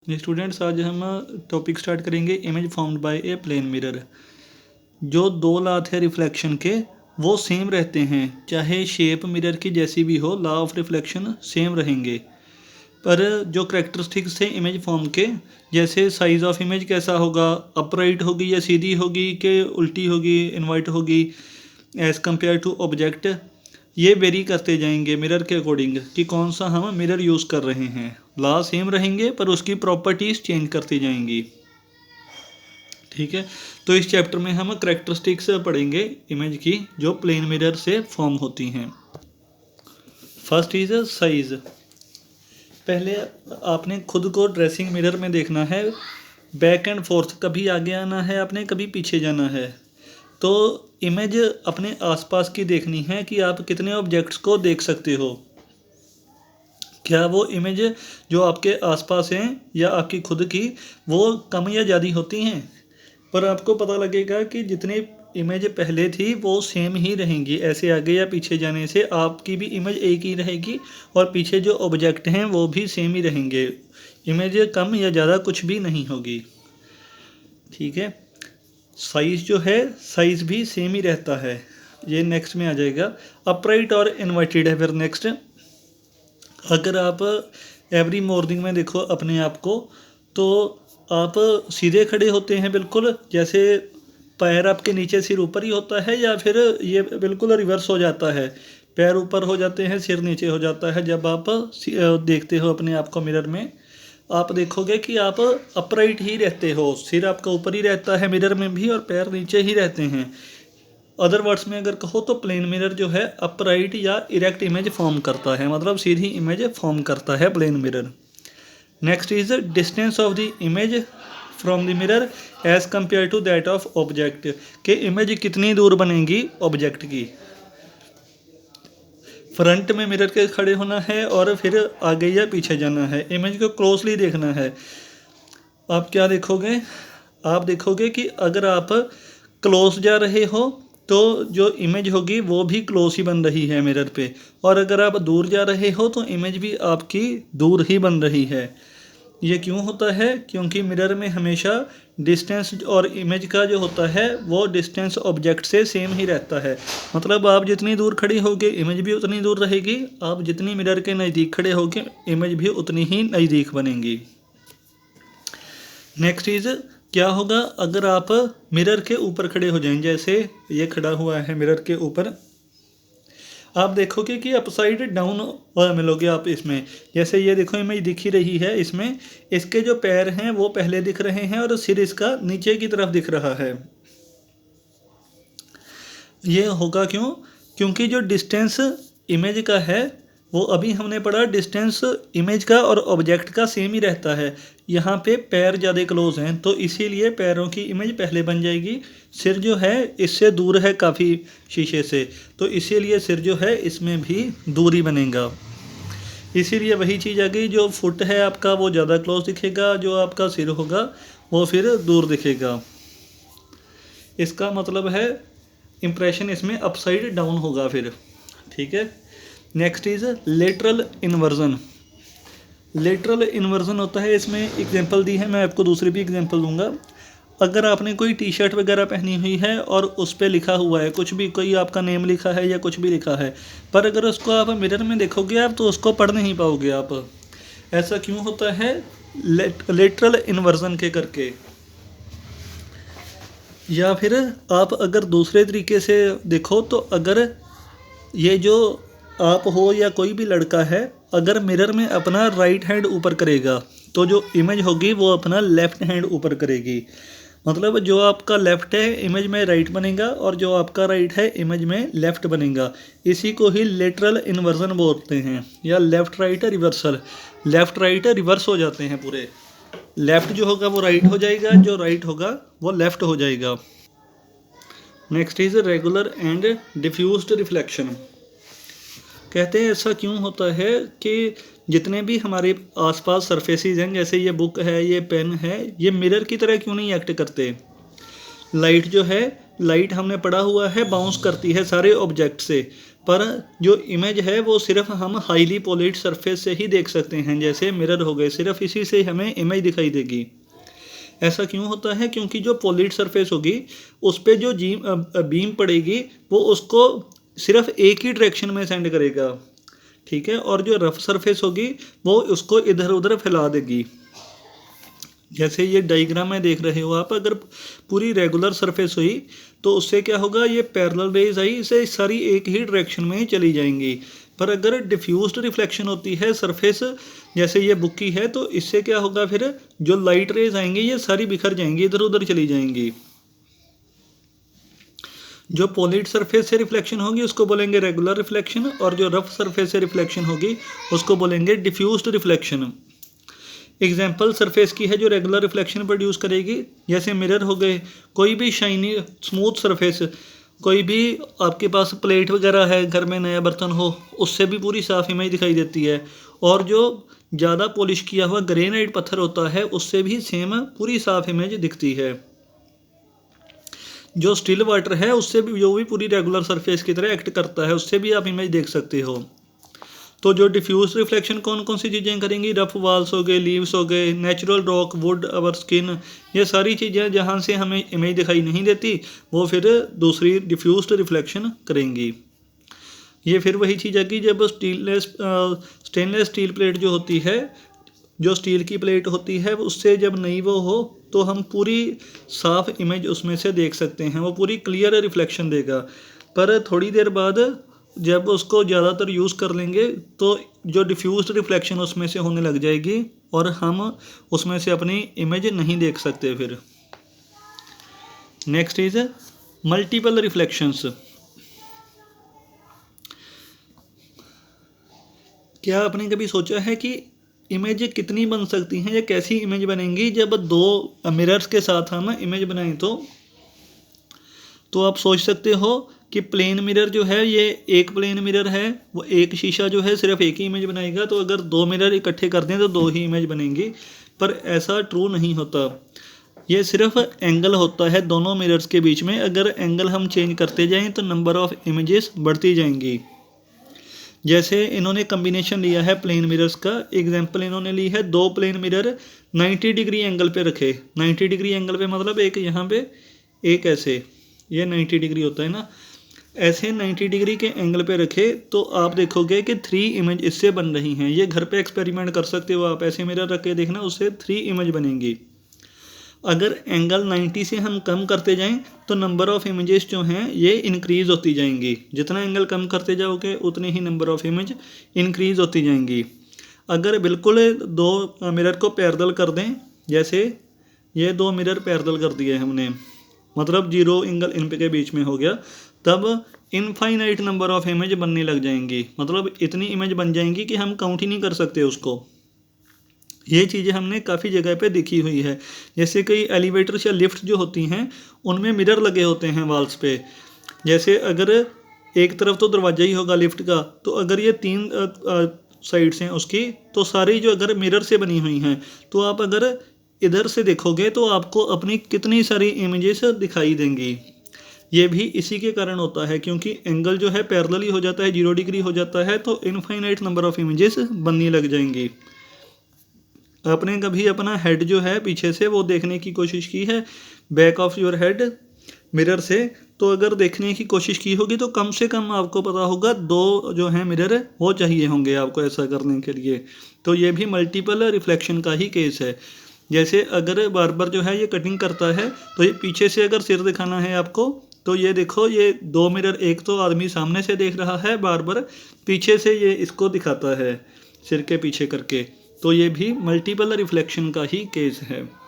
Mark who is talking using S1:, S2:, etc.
S1: Students, आज हम topic start करेंगे image formed by a plane mirror. जो दो लॉ थे रिफ्लेक्शन के वो सेम रहते हैं, चाहे शेप मिरर की जैसी भी हो, लॉ ऑफ रिफ्लेक्शन सेम रहेंगे। पर जो करेक्टरिस्टिक्स थे इमेज फॉर्म के, जैसे साइज़ ऑफ इमेज कैसा होगा, अपराइट होगी या सीधी होगी कि उल्टी होगी, इनवर्ट होगी, एज़ कम्पेयर टू ऑब्जेक्ट, ये वेरी करते जाएंगे मिरर के अकॉर्डिंग कि कौन सा हम मिरर यूज़ कर रहे हैं। लॉ सेम रहेंगे पर उसकी प्रॉपर्टीज़ चेंज करती जाएंगी। ठीक है, तो इस चैप्टर में हम करेक्टरिस्टिक्स पढ़ेंगे इमेज की जो प्लेन मिरर से फॉर्म होती हैं। First is size. पहले आपने खुद को ड्रेसिंग मिरर में देखना है, बैक एंड फोर्थ, कभी आगे आना है आपने, कभी पीछे जाना है। तो इमेज अपने आसपास की देखनी है कि आप कितने ऑब्जेक्ट्स को देख सकते हो। क्या वो इमेज जो आपके आसपास हैं या आपकी खुद की, वो कम या ज़्यादा होती हैं। पर आपको पता लगेगा कि जितनी इमेज पहले थी वो सेम ही रहेंगी। ऐसे आगे या पीछे जाने से आपकी भी इमेज एक ही रहेगी और पीछे जो ऑब्जेक्ट हैं वो भी सेम ही रहेंगे। इमेज कम या ज़्यादा कुछ भी नहीं होगी। ठीक है, साइज़ जो है, साइज़ भी सेम ही रहता है। ये नेक्स्ट में आ जाएगा। अपराइट और इन्वर्टेड है फिर नेक्स्ट। अगर आप एवरी मॉर्निंग में देखो अपने आप को, तो आप सीधे खड़े होते हैं बिल्कुल, जैसे पैर आपके नीचे सिर ऊपर ही होता है, या फिर ये बिल्कुल रिवर्स हो जाता है, पैर ऊपर हो जाते हैं सिर नीचे हो जाता है। जब आप देखते हो अपने आप को मिरर में, आप देखोगे कि आप अपराइट ही रहते हो, सिर आपका ऊपर ही रहता है मिरर में भी और पैर नीचे ही रहते हैं। अदर वर्ड्स में अगर कहो तो प्लेन मिरर जो है अपराइट या इरेक्ट इमेज फॉर्म करता है, मतलब सीधी इमेज फॉर्म करता है plane mirror. Next is distance of the image from the mirror as compare to that of object, कि इमेज कितनी दूर बनेगी ऑब्जेक्ट की। फ्रंट में मिरर के खड़े होना है और फिर आगे या पीछे जाना है, इमेज को क्लोजली देखना है। आप क्या देखोगे, आप देखोगे कि अगर आप क्लोज जा रहे हो तो जो इमेज होगी वो भी क्लोज ही बन रही है मिरर पे, और अगर आप दूर जा रहे हो तो इमेज भी आपकी दूर ही बन रही है। ये क्यों होता है? क्योंकि मिरर में हमेशा डिस्टेंस और इमेज का जो होता है वो डिस्टेंस ऑब्जेक्ट से सेम ही रहता है। मतलब आप जितनी दूर खड़े होगे इमेज भी उतनी दूर रहेगी, आप जितनी मिरर के नज़दीक खड़े होगे इमेज भी उतनी ही नज़दीक बनेंगी। नेक्स्ट इज क्या होगा अगर आप मिरर के ऊपर खड़े हो जाएं, जैसे ये खड़ा हुआ है मिरर के ऊपर, आप देखोगे कि अपसाइड डाउन मिलोगे आप इसमें। जैसे ये देखो इमेज दिख ही रही है, इसमें इसके जो पैर हैं वो पहले दिख रहे हैं और सिर इसका नीचे की तरफ दिख रहा है। ये होगा क्यों? क्योंकि जो डिस्टेंस इमेज का है वो अभी हमने पढ़ा, डिस्टेंस इमेज का और ऑब्जेक्ट का सेम ही रहता है। यहाँ पे पैर ज़्यादा क्लोज हैं तो इसीलिए पैरों की इमेज पहले बन जाएगी। सिर जो है इससे दूर है काफ़ी शीशे से, तो इसीलिए सिर जो है इसमें भी दूरी बनेगा। इसीलिए वही चीज़ आ गई, जो फुट है आपका वो ज़्यादा क्लोज दिखेगा, जो आपका सिर होगा वो फिर दूर दिखेगा। इसका मतलब है इम्प्रेशन इसमें अपसाइड डाउन होगा फिर। ठीक है, next is lateral inversion. Lateral inversion होता है, इसमें एग्जांपल दी है, मैं आपको दूसरी भी एग्जांपल दूंगा। अगर आपने कोई टी शर्ट वगैरह पहनी हुई है और उस पर लिखा हुआ है कुछ भी, कोई आपका नेम लिखा है या कुछ भी लिखा है, पर अगर उसको आप मिरर में देखोगे आप तो उसको पढ़ नहीं पाओगे आप। ऐसा क्यों होता है? लेटरल इन्वर्जन के करके। या फिर आप अगर दूसरे तरीके से देखो तो अगर ये जो आप हो या कोई भी लड़का है, अगर मिरर में अपना राइट हैंड ऊपर करेगा तो जो इमेज होगी वो अपना लेफ़्ट हैंड ऊपर करेगी। मतलब जो आपका लेफ़्ट है इमेज में राइट बनेगा और जो आपका राइट है इमेज में लेफ़्ट बनेगा। इसी को ही लेटरल इन्वर्जन बोलते हैं, या left right reversal. Left right reverse हो जाते हैं पूरे, लेफ़्ट जो होगा वो राइट हो जाएगा, जो राइट होगा वो लेफ़्ट हो जाएगा। Next is regular and diffused reflection. कहते हैं ऐसा क्यों होता है कि जितने भी हमारे आसपास सरफेसेस हैं, जैसे ये बुक है, ये पेन है, ये मिरर की तरह क्यों नहीं एक्ट करते? लाइट जो है, लाइट हमने पढ़ा हुआ है बाउंस करती है सारे ऑब्जेक्ट से, पर जो इमेज है वो सिर्फ हम हाईली पॉलिश्ड सरफेस से ही देख सकते हैं, जैसे मिरर हो गए, सिर्फ इसी से हमें इमेज दिखाई देगी। ऐसा क्यों होता है? क्योंकि जो पॉलिश्ड सरफेस होगी उस पर जो बीम पड़ेगी वो उसको सिर्फ एक ही डायरेक्शन में सेंड करेगा, ठीक है, और जो रफ सरफेस होगी वो उसको इधर उधर फैला देगी। जैसे ये डायग्राम में देख रहे हो आप, अगर पूरी रेगुलर सरफेस हुई तो उससे क्या होगा, ये पैरेलल रेज आई, इसे सारी एक ही डायरेक्शन में ही चली जाएंगी। पर अगर डिफ्यूज्ड रिफ्लेक्शन होती है सरफेस, जैसे ये बुक्की है, तो इससे क्या होगा, फिर जो लाइट रेज आएंगी ये सारी बिखर जाएंगी, इधर उधर चली जाएंगी। जो पॉलिश्ड सरफेस से रिफ्लेक्शन होगी उसको बोलेंगे रेगुलर रिफ्लेक्शन, और जो रफ सरफेस से रिफ्लेक्शन होगी उसको बोलेंगे डिफ्यूज्ड रिफ्लेक्शन। एग्जाम्पल सरफेस की है जो रेगुलर रिफ्लेक्शन प्रोड्यूस करेगी, जैसे मिरर हो गए, कोई भी शाइनी स्मूथ सरफेस, कोई भी आपके पास प्लेट वगैरह है, घर में नया बर्तन हो, उससे भी पूरी साफ इमेज दिखाई देती है। और जो ज़्यादा पॉलिश किया हुआ ग्रेनाइट पत्थर होता है उससे भी सेम पूरी साफ इमेज दिखती है। जो स्टिल वाटर है उससे भी, जो भी पूरी रेगुलर सरफेस की तरह एक्ट करता है, उससे भी आप इमेज देख सकते हो। तो जो डिफ्यूज रिफ्लेक्शन कौन कौन सी चीज़ें करेंगी, रफ वॉल्स हो गए, लीव्स हो गए, natural rock, would, our skin, ये सारी चीज़ें जहाँ से हमें इमेज दिखाई नहीं देती वो फिर दूसरी डिफ्यूज्ड रिफ्लेक्शन करेंगी। ये फिर वही चीज़ है कि जब स्टेनलेस स्टील प्लेट जो होती है, जो स्टील की प्लेट होती है, उससे जब नई वो हो तो हम पूरी साफ इमेज उसमें से देख सकते हैं, वो पूरी क्लियर रिफ्लेक्शन देगा। पर थोड़ी देर बाद जब उसको ज़्यादातर यूज़ कर लेंगे तो जो डिफ्यूज्ड रिफ्लेक्शन उसमें से होने लग जाएगी और हम उसमें से अपनी इमेज नहीं देख सकते फिर। Next is multiple reflections. क्या आपने कभी सोचा है कि इमेज कितनी बन सकती हैं या कैसी इमेज बनेंगी जब दो मिरर्स के साथ हम इमेज बनाएं? तो आप सोच सकते हो कि प्लेन मिरर जो है, ये एक प्लेन मिरर है, वो एक शीशा जो है सिर्फ एक ही इमेज बनाएगा, तो अगर दो मिरर इकट्ठे कर दें तो दो ही इमेज बनेंगी। पर ऐसा ट्रू नहीं होता, ये सिर्फ एंगल होता है दोनों मिरर्स के बीच में। अगर एंगल हम चेंज करते जाएं तो नंबर ऑफ इमेजेस बढ़ती जाएंगी। जैसे इन्होंने कम्बिनेशन लिया है प्लेन मिरर्स का, एग्जांपल इन्होंने ली है, दो प्लेन मिरर 90 डिग्री एंगल पे रखे। 90 डिग्री एंगल पे मतलब एक यहाँ पे एक ऐसे, ये 90 डिग्री होता है ना, ऐसे 90 डिग्री के एंगल पे रखे तो आप देखोगे कि 3 इमेज इससे बन रही हैं। ये घर पे एक्सपेरिमेंट कर सकते हो आप, ऐसे मिरर रख के देखना, उससे 3 इमेज बनेंगी। अगर एंगल 90 से हम कम करते जाएं तो नंबर ऑफ़ इमेजेस जो हैं ये इंक्रीज़ होती जाएंगी। जितना एंगल कम करते जाओगे उतने ही नंबर ऑफ़ इमेज इंक्रीज़ होती जाएंगी। अगर बिल्कुल दो मिरर को पैरेलल कर दें, जैसे ये दो मिरर पैरेलल कर दिए हमने, मतलब 0 एंगल इन के बीच में हो गया, तब इनफाइनाइट नंबर ऑफ़ इमेज बनने लग जाएंगी। मतलब इतनी इमेज बन जाएंगी कि हम काउंट ही नहीं कर सकते उसको। ये चीज़ें हमने काफ़ी जगह पे देखी हुई है। जैसे कई एलिवेटर्स या लिफ्ट जो होती हैं उनमें मिरर लगे होते हैं वॉल्स पे। जैसे अगर एक तरफ तो दरवाज़ा ही होगा लिफ्ट का, तो अगर ये 3 साइड्स हैं उसकी, तो सारी जो अगर मिरर से बनी हुई हैं, तो आप अगर इधर से देखोगे तो आपको अपनी कितनी सारी इमेजेस दिखाई देंगी। ये भी इसी के कारण होता है, क्योंकि एंगल जो है पैरेलल ही हो जाता है, 0 डिग्री हो जाता है, तो इनफाइनाइट नंबर ऑफ़ इमेजेस बनने लग जाएंगी। आपने कभी अपना हेड जो है पीछे से वो देखने की कोशिश की है, back of your head mirror से? तो अगर देखने की कोशिश की होगी तो कम से कम आपको पता होगा 2 जो हैं मिरर वो चाहिए होंगे आपको ऐसा करने के लिए। तो ये भी मल्टीपल रिफ्लेक्शन का ही केस है। जैसे अगर बार्बर जो है ये कटिंग करता है, तो ये पीछे से अगर सिर दिखाना है आपको, तो ये देखो, ये 2 मिरर, एक तो आदमी सामने से देख रहा है, बार्बर पीछे से ये इसको दिखाता है सिर के पीछे करके। तो ये भी मल्टीपल रिफ्लेक्शन का ही केस है।